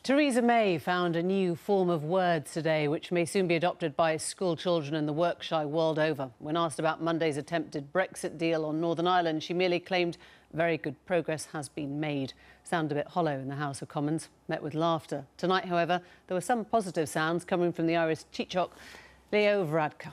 Theresa May found a new form of words today, which may soon be adopted by school children in the work-shy world over. When asked about Monday's attempted Brexit deal on Northern Ireland, she merely claimed very good progress has been made. Sounded a bit hollow in the House of Commons, met with laughter. Tonight, however, there were some positive sounds coming from the Irish Taoiseach, Leo Varadkar.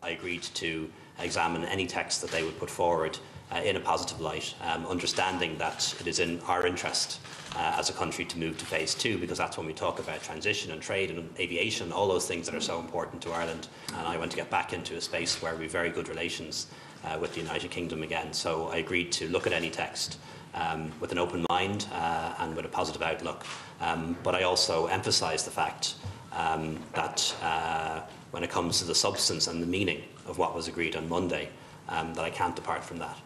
I agreed to examine any text that they would put forward in a positive light, understanding that it is in our interest as a country to move to phase 2, because that's when we talk about transition and trade and aviation, all those things that are so important to Ireland. And I want to get back into a space where we have very good relations with the United Kingdom again. So I agreed to look at any text with an open mind and with a positive outlook. But I also emphasised the fact that when it comes to the substance and the meaning of what was agreed on Monday, that I can't depart from that.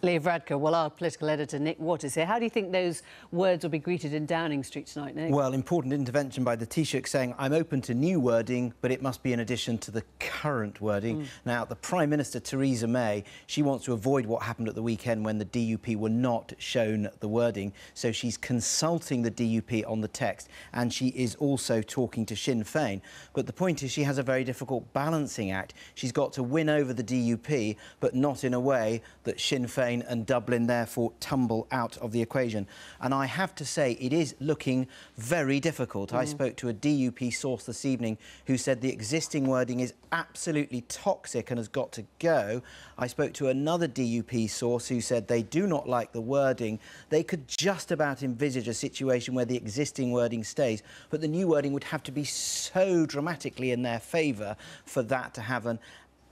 Leo Varadkar, well, our political editor Nick Waters here. How do you think those words will be greeted in Downing Street tonight, Nick? Well, important intervention by the Taoiseach saying, I'm open to new wording, but it must be in addition to the current wording. Now, the Prime Minister, Theresa May, she wants to avoid what happened at the weekend when the DUP were not shown the wording. So she's consulting the DUP on the text, and she is also talking to Sinn Féin. But the point is she has a very difficult balancing act. She's got to win over the DUP, but not in a way that Sinn Féin and Dublin therefore tumble out of the equation. And I have to say it is looking very difficult. I spoke to a DUP source this evening who said the existing wording is absolutely toxic and has got to go. I spoke to another DUP source who said they do not like the wording. They could just about envisage a situation where the existing wording stays, but the new wording would have to be so dramatically in their favour for that to have an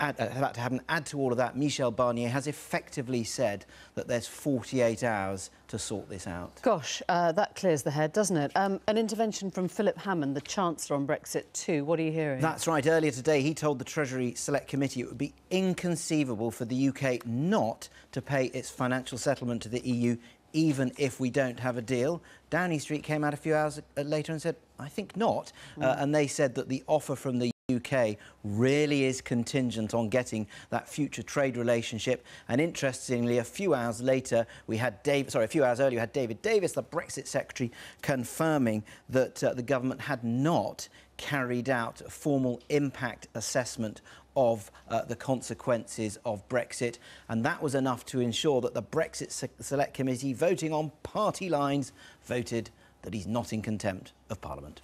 add to all of that. Michel Barnier has effectively said that there's 48 hours to sort this out. Gosh, that clears the head, doesn't it? An intervention from Philip Hammond, the Chancellor on Brexit too. What are you hearing? That's right. Earlier today, he told the Treasury Select Committee it would be inconceivable for the UK not to pay its financial settlement to the EU, even if we don't have a deal. Downing Street came out a few hours later and said, I think not. And they said that the offer from the UK really is contingent on getting that future trade relationship. And interestingly, a few hours earlier, we had David Davis, the Brexit Secretary, confirming that the government had not carried out a formal impact assessment of the consequences of Brexit, and that was enough to ensure that the Brexit Select Committee, voting on party lines, voted that he's not in contempt of Parliament.